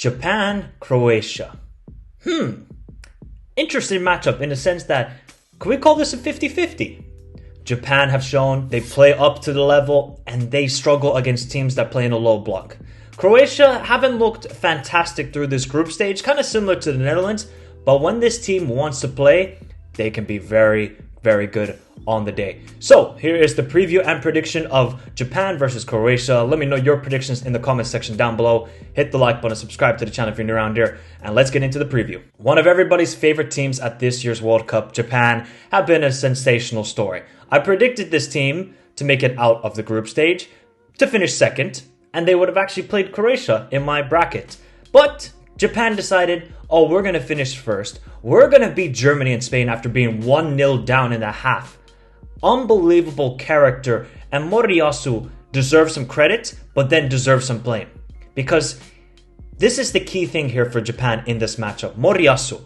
Japan, Croatia. Interesting matchup in the sense that, can we call this a 50-50? Japan have shown they play up to the level and they struggle against teams that play in a low block. Croatia haven't looked fantastic through this group stage, kind of similar to the Netherlands, but when this team wants to play, they can be very, very good on the day. So here is the preview and prediction of Japan versus Croatia. Let me know your predictions in the comment section down below. Hit the like button, subscribe to the channel if you're new around here, and let's get into the preview. One of everybody's favorite teams at this year's World Cup, Japan, have been a sensational story. I predicted this team to make it out of the group stage, to finish second, and they would have actually played Croatia in my bracket. But Japan decided, oh, we're going to finish first. We're going to beat Germany and Spain after being 1-0 down in the half. Unbelievable character, and Moriyasu deserves some credit, but then deserves some blame. Because this is the key thing here for Japan in this matchup. Moriyasu,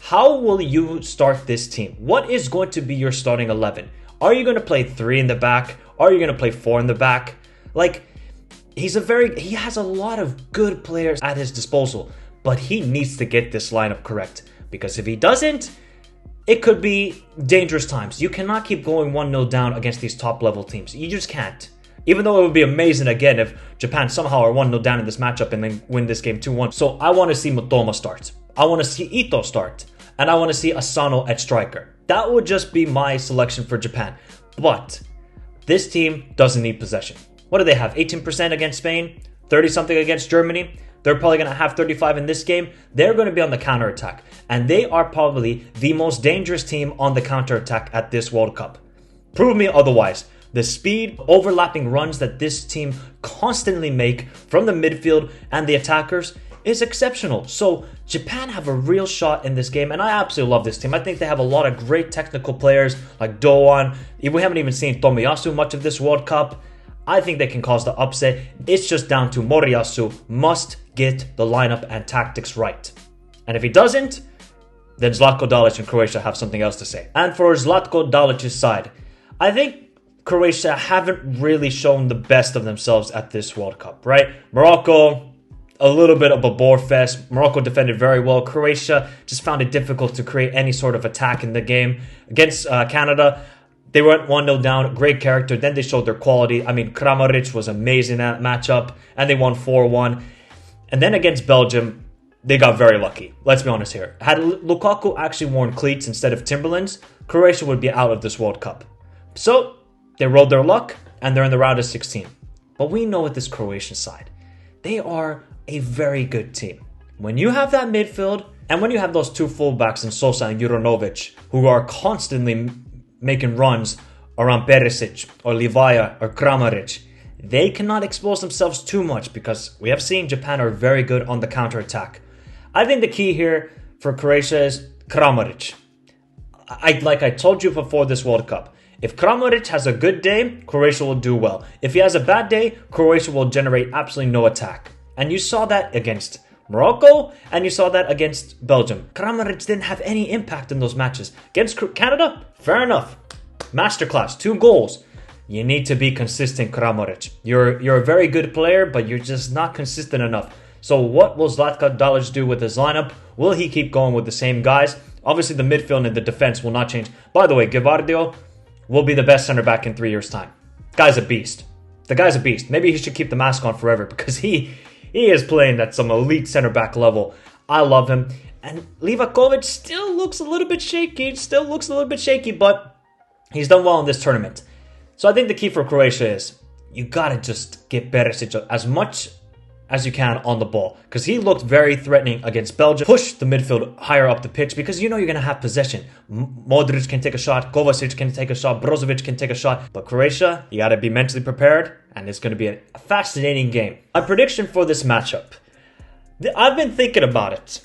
how will you start this team? What is going to be your starting 11? Are you going to play 3 in the back? Are you going to play 4 in the back? Like, he has a lot of good players at his disposal, but he needs to get this lineup correct. Because if he doesn't, it could be dangerous times. You cannot keep going 1-0 down against these top level teams. You just can't. Even though it would be amazing again if Japan somehow are 1-0 down in this matchup and then win this game 2-1. So I want to see Motoma start. I want to see Ito start. And I want to see Asano at striker. That would just be my selection for Japan. But this team doesn't need possession. What do they have? 18% against Spain? 30-something against Germany? They're probably going to have 35 in this game. They're going to be on the counterattack. And they are probably the most dangerous team on the counterattack at this World Cup. Prove me otherwise. The speed, overlapping runs that this team constantly make from the midfield and the attackers is exceptional. So Japan have a real shot in this game, and I absolutely love this team. I think they have a lot of great technical players like Doan. We haven't even seen Tomiyasu much of this World Cup. I think they can cause the upset. It's just down to Moriyasu must get the lineup and tactics right. And if he doesn't, then Zlatko Dalic and Croatia have something else to say. And for Zlatko Dalic's side, I think Croatia haven't really shown the best of themselves at this World Cup, right? Morocco, a little bit of a bore fest. Morocco defended very well. Croatia just found it difficult to create any sort of attack in the game. Against Canada, they went 1-0 down, great character. Then they showed their quality. I mean, Kramaric was amazing in that matchup, and they won 4-1. And then against Belgium, they got very lucky. Let's be honest here. Had Lukaku actually worn cleats instead of Timberlands, Croatia would be out of this World Cup. So they rolled their luck, and they're in the round of 16. But we know with this Croatian side, they are a very good team. When you have that midfield, and when you have those two fullbacks in Sosa and Juranovic, who are constantly making runs around Perisic or Livaya or Kramaric, they cannot expose themselves too much because we have seen Japan are very good on the counter-attack. I think the key here for Croatia is Kramaric. Like I told you before this World Cup, if Kramaric has a good day, Croatia will do well. If he has a bad day, Croatia will generate absolutely no attack. And you saw that against Morocco, and you saw that against Belgium. Kramaric didn't have any impact in those matches. Against Canada, fair enough. Masterclass, 2 goals. You need to be consistent, Kramaric. You're a very good player, but you're just not consistent enough. So what will Zlatko Dalic do with his lineup? Will he keep going with the same guys? Obviously, the midfield and the defense will not change. By the way, Guevardio will be the best center back in 3 years' time. Guy's a beast. The guy's a beast. Maybe he should keep the mask on forever because he is playing at some elite center back level. I love him. And Livakovic still looks a little bit shaky. But he's done well in this tournament. So I think the key for Croatia is you gotta just get Perisic as much as you can on the ball. Because he looked very threatening against Belgium. Push the midfield higher up the pitch because you know you're going to have possession. Modric can take a shot. Kovacic can take a shot. Brozovic can take a shot. But Croatia, you got to be mentally prepared. And it's going to be a fascinating game. My prediction for this matchup. I've been thinking about it.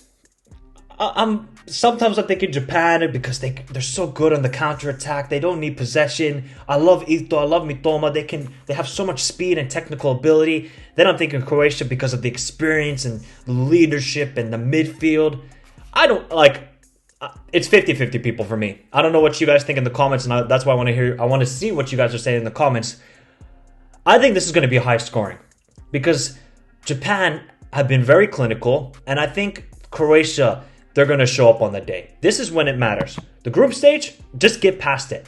Sometimes I'm thinking Japan because they're so good on the counterattack. They don't need possession. I love Ito. I love Mitoma. They have so much speed and technical ability. Then I'm thinking Croatia because of the experience and the leadership and the midfield. I don't like. It's 50-50 people for me. I don't know what you guys think in the comments, and that's why I want to hear. I want to see what you guys are saying in the comments. I think this is going to be high scoring because Japan have been very clinical, and I think Croatia, they're going to show up on the day. This is when it matters. The group stage, just get past it.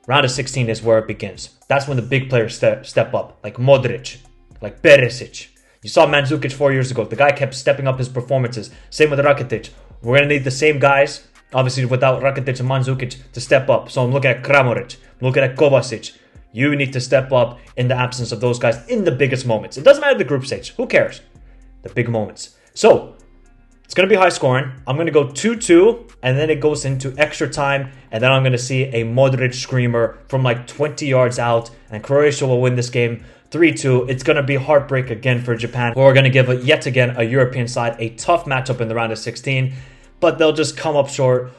Round of 16 is where it begins. That's when the big players step up, like Modric, like Perisic. You saw Mandzukic 4 years ago. The guy kept stepping up his performances. Same with Rakitic. We're going to need the same guys, obviously without Rakitic and Mandzukic, to step up. So I'm looking at Kramaric. I'm looking at Kovacic. You need to step up in the absence of those guys in the biggest moments. It doesn't matter the group stage. Who cares? The big moments. So it's going to be high scoring. I'm going to go 2-2, and then it goes into extra time, and then I'm going to see a Modric screamer from like 20 yards out, and Croatia will win this game 3-2. It's going to be heartbreak again for Japan, who are going to give yet again a European side a tough matchup in the round of 16, but they'll just come up short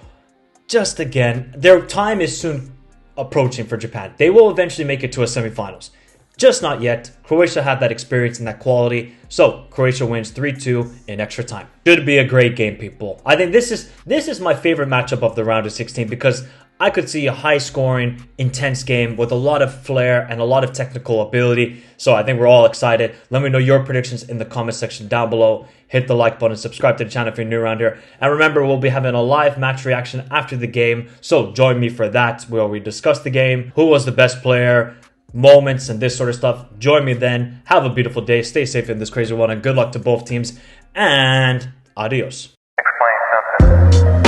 just again. Their time is soon approaching for Japan. They will eventually make it to a semifinals. Just not yet. Croatia had that experience and that quality. So Croatia wins 3-2 in extra time. Should be a great game, people. I think this is my favorite matchup of the round of 16 because I could see a high-scoring, intense game with a lot of flair and a lot of technical ability. So I think we're all excited. Let me know your predictions in the comment section down below. Hit the like button, subscribe to the channel if you're new around here. And remember, we'll be having a live match reaction after the game. So join me for that, where we discuss the game, who was the best player, moments, and this sort of stuff. Join me then. Have a beautiful day. Stay safe in this crazy one, and good luck to both teams. And adios. Explain something.